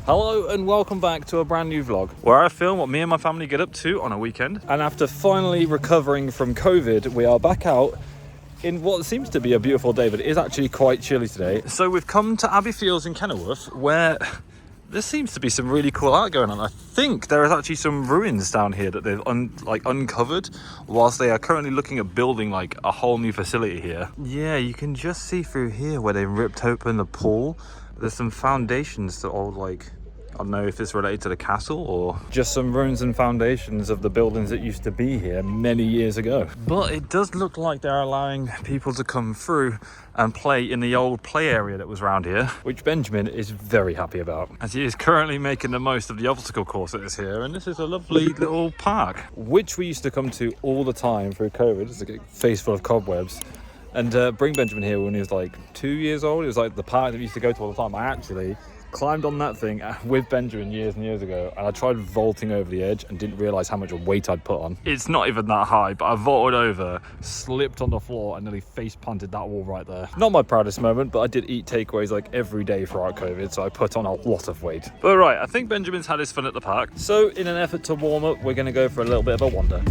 Hello and welcome back to a brand new vlog where I film what me and my family get up to on a weekend. And after finally recovering from COVID, we are back out in what seems to be a beautiful day, but it is actually quite chilly today. So we've come to Abbey Fields in Kenilworth, where there seems to be some really cool art going on. I think there is actually some ruins down here that they've uncovered, whilst they are currently looking at building like a whole new facility here. Yeah, you can just see through here where they ripped open the pool. There's some foundations that are like, I don't know if it's related to the castle or just some ruins and foundations of the buildings that used to be here many years ago. But it does look like they're allowing people to come through and play in the old play area that was around here, which Benjamin is very happy about, as he is currently making the most of the obstacle course that is here. And this is a lovely little park, which we used to come to all the time through COVID. It's like a face full of cobwebs. And bring Benjamin here when he was like 2 years old. It was like the park that we used to go to all the time. I actually climbed on that thing with Benjamin years and years ago, and I tried vaulting over the edge and didn't realise how much weight I'd put on. It's not even that high, but I vaulted over, slipped on the floor and nearly face planted that wall right there. Not my proudest moment, but I did eat takeaways like every day throughout COVID, so I put on a lot of weight. But right, I think Benjamin's had his fun at the park. So in an effort to warm up, we're going to go for a little bit of a wander.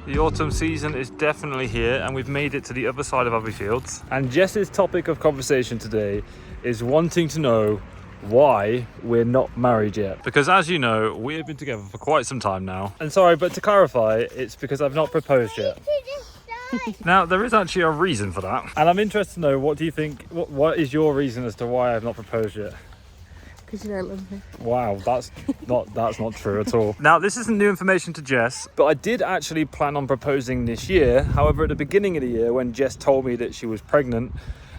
The autumn season is definitely here, and we've made it to the other side of Abbey Fields. And Jess's topic of conversation today is wanting to know why we're not married yet. Because as you know, we have been together for quite some time now. And sorry, but to clarify, it's because I've not proposed yet. Now, there is actually a reason for that. And I'm interested to know, what do you think, what is your reason as to why I've not proposed yet? Because you don't love me. Wow, that's not true at all. Now, this isn't new information to Jess, but I did actually plan on proposing this year. However, at the beginning of the year, when Jess told me that she was pregnant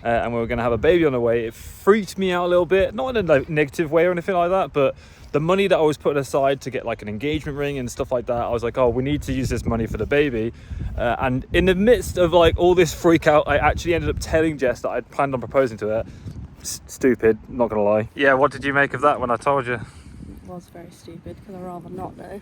and we were going to have a baby on the way, it freaked me out a little bit. Not in a negative way or anything like that, but the money that I was putting aside to get like an engagement ring and stuff like that, I was like, oh, we need to use this money for the baby. And in the midst of like all this freak out, I actually ended up telling Jess that I'd planned on proposing to her. Stupid, not gonna lie. Yeah, what did you make of that when I told you? It was very stupid, because I'd rather not know.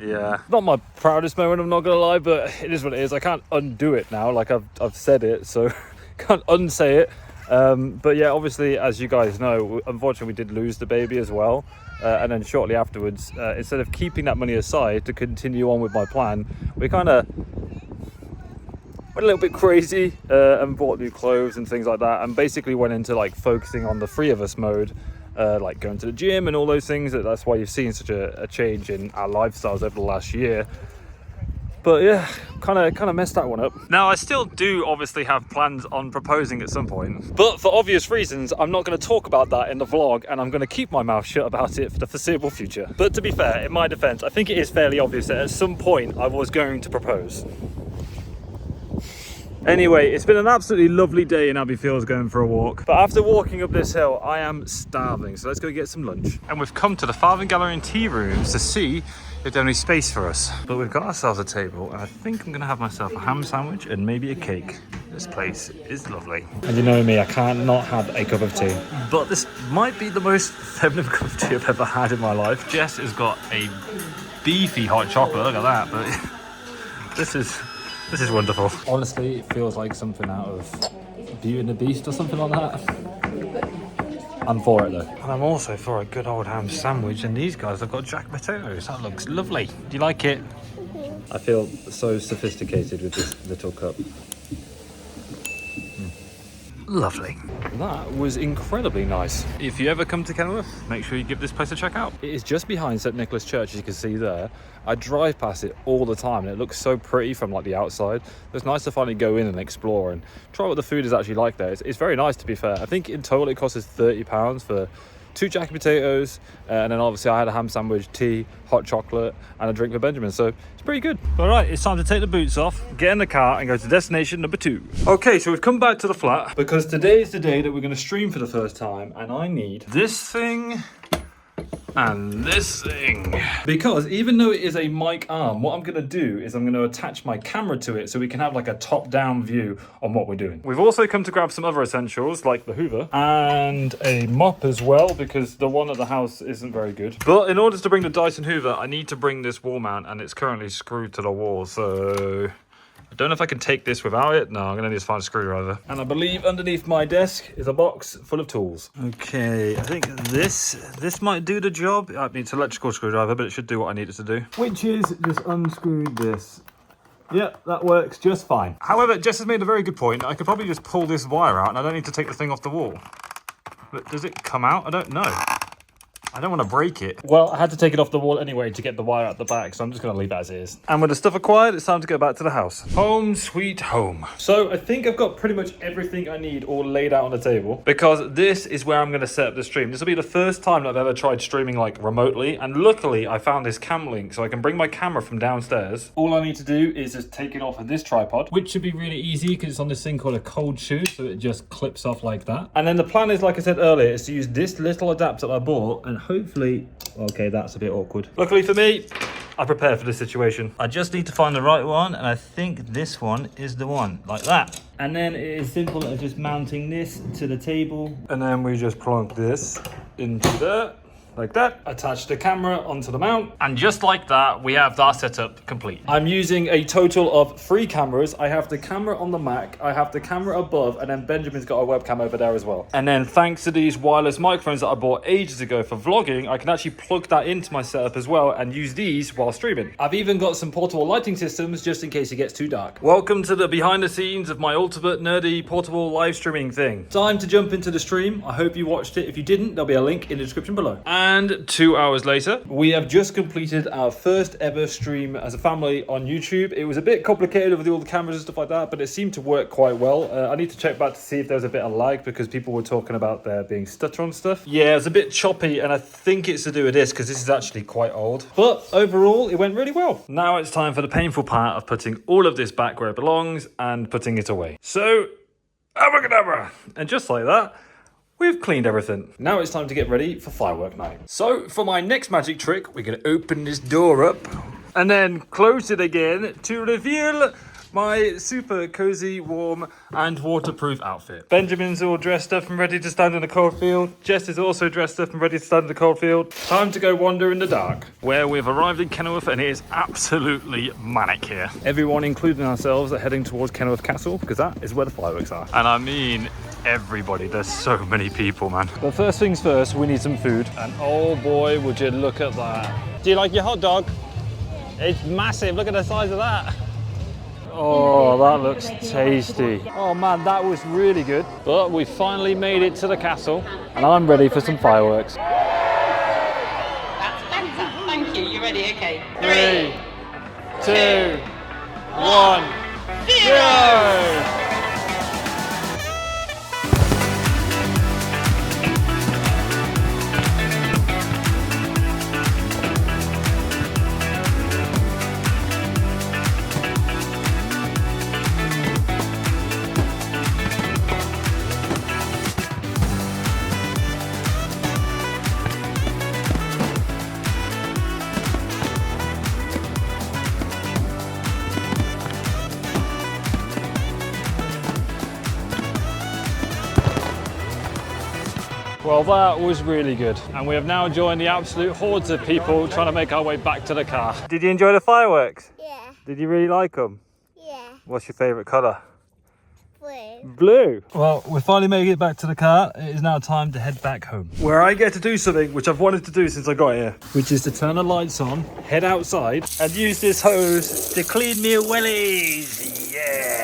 Yeah, not my proudest moment, I'm not gonna lie, but it is what it is. I can't undo it now, like I've said it, so can't unsay it. But yeah, obviously, as you guys know, unfortunately we did lose the baby as well. And then shortly afterwards, instead of keeping that money aside to continue on with my plan, we kind of went a little bit crazy and bought new clothes and things like that, and basically went into like focusing on the three of us mode, like going to the gym and all those things. That's why you've seen such a change in our lifestyles over the last year. But yeah, kind of messed that one up. Now, I still do obviously have plans on proposing at some point, but for obvious reasons, I'm not going to talk about that in the vlog, and I'm going to keep my mouth shut about it for the foreseeable future. But to be fair, in my defense, I think it is fairly obvious that at some point I was going to propose. Anyway, it's been an absolutely lovely day in Abbey Fields going for a walk. But after walking up this hill, I am starving. So let's go get some lunch. And we've come to the Farthing Gallery and Tea Rooms to see if there's any space for us. But we've got ourselves a table, and I think I'm gonna have myself a ham sandwich and maybe a cake. This place is lovely. And you know me, I can't not have a cup of tea. But this might be the most feminine cup of tea I've ever had in my life. Jess has got a beefy hot chocolate, look at that. But this is wonderful. Honestly, it feels like something out of Beauty and the Beast or something like that. I'm for it though. And I'm also for a good old ham sandwich, and these guys have got jack potatoes. That looks lovely. Do you like it? I feel so sophisticated with this little cup. Lovely. That was incredibly nice. If you ever come to Kenilworth, make sure you give this place a check out. It is just behind St Nicholas Church, as you can see there. I drive past it all the time, and it looks so pretty from like the outside. It's nice to finally go in and explore and try what the food is actually like there. It's very nice, to be fair. I think in total it costs us £30 for 2 jacket potatoes, and then obviously I had a ham sandwich, tea, hot chocolate, and a drink for Benjamin, so it's pretty good. All right, it's time to take the boots off, get in the car, and go to destination number 2. Okay, so we've come back to the flat, because today is the day that we're going to stream for the first time, and I need this thing and this thing. Because even though it is a mic arm, what I'm gonna do is I'm gonna attach my camera to it so we can have like a top-down view on what we're doing. We've also come to grab some other essentials like the Hoover and a mop as well, because the one at the house isn't very good. But in order to bring the Dyson Hoover, I need to bring this wall mount, and it's currently screwed to the wall, so I don't know if I can take this without it. No, I'm gonna need to find a screwdriver. And I believe underneath my desk is a box full of tools. Okay, I think this might do the job. It needs an electrical screwdriver, but it should do what I need it to do. Which is just unscrew this. Yep, that works just fine. However, Jess has made a very good point. I could probably just pull this wire out and I don't need to take the thing off the wall. But does it come out? I don't know. I don't want to break it. Well, I had to take it off the wall anyway to get the wire out the back, so I'm just going to leave it as it is. And with the stuff acquired, it's time to go back to the house. Home sweet home. So I think I've got pretty much everything I need all laid out on the table, because this is where I'm going to set up the stream. This will be the first time that I've ever tried streaming like remotely, and luckily I found this cam link so I can bring my camera from downstairs. All I need to do is just take it off of this tripod, which should be really easy because it's on this thing called a cold shoe, so it just clips off like that. And then the plan is, like I said earlier, is to use this little adapter that I bought, and hopefully, okay, that's a bit awkward. Luckily for me, I prepared for this situation. I just need to find the right one, and I think this one is the one, like that. And then it is simple as just mounting this to the table. And then we just plonk this into there, like that. Attach the camera onto the mount. And just like that, we have that setup complete. I'm using a total of 3 cameras. I have the camera on the Mac, I have the camera above, and then Benjamin's got a webcam over there as well. And then thanks to these wireless microphones that I bought ages ago for vlogging, I can actually plug that into my setup as well and use these while streaming. I've even got some portable lighting systems just in case it gets too dark. Welcome to the behind the scenes of my ultimate nerdy portable live streaming thing. Time to jump into the stream. I hope you watched it. If you didn't, there'll be a link in the description below. And 2 hours later, we have just completed our first ever stream as a family on YouTube. It was a bit complicated with all the cameras and stuff like that, but it seemed to work quite well. I need to check back to see if there was a bit of lag, because people were talking about there being stutter on stuff. Yeah, it's a bit choppy, and I think it's to do with this because this is actually quite old. But overall, it went really well. Now it's time for the painful part of putting all of this back where it belongs and putting it away. So, abracadabra! And just like that, we've cleaned everything. Now it's time to get ready for firework night. So for my next magic trick, we're gonna open this door up and then close it again to reveal my super cozy, warm and waterproof outfit. Benjamin's all dressed up and ready to stand in the cold field. Jess is also dressed up and ready to stand in the cold field. Time to go wander in the dark, where we've arrived in Kenilworth and it is absolutely manic here. Everyone, including ourselves, are heading towards Kenilworth Castle because that is where the fireworks are. And I mean everybody, there's so many people, man. But first things first, we need some food. And oh boy, would you look at that. Do you like your hot dog? It's massive, look at the size of that. Oh, that looks tasty. Oh man, that was really good. But we finally made it to the castle and I'm ready for some fireworks. That's fantastic. Thank you. You ready? Okay. 3, 2, 1, 0! Well, that was really good. And we have now joined the absolute hordes of people trying to make our way back to the car. Did you enjoy the fireworks? Yeah. Did you really like them? Yeah. What's your favourite colour? Blue. Blue. Well, we're finally making it back to the car. It is now time to head back home, where I get to do something which I've wanted to do since I got here, which is to turn the lights on, head outside, and use this hose to clean me wellies. Yeah.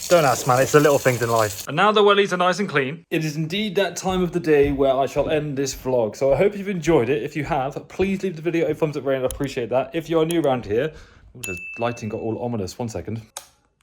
Don't ask, man, it's the little things in life. And now the wellies are nice and clean, it is indeed that time of the day where I shall end this vlog. So I hope you've enjoyed it. If you have, please leave the video a thumbs up rating. I appreciate that. If you're new around here, oh, the lighting got all ominous. 1 second.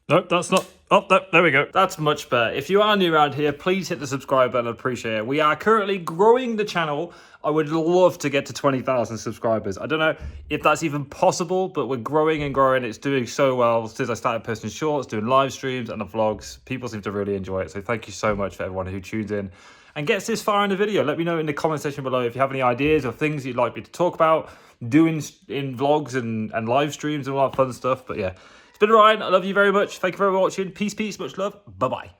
Nope, that's not. Oh, there we go. That's much better. If you are new around here, please hit the subscribe button. I'd appreciate it. We are currently growing the channel. I would love to get to 20,000 subscribers. I don't know if that's even possible, but we're growing and growing. It's doing so well since I started posting shorts, doing live streams and the vlogs. People seem to really enjoy it. So thank you so much for everyone who tunes in and gets this far in the video. Let me know in the comment section below if you have any ideas or things you'd like me to talk about, doing in vlogs and live streams and all that fun stuff. But yeah. It's been Ryan. I love you very much. Thank you for watching. Peace, much love. Bye-bye.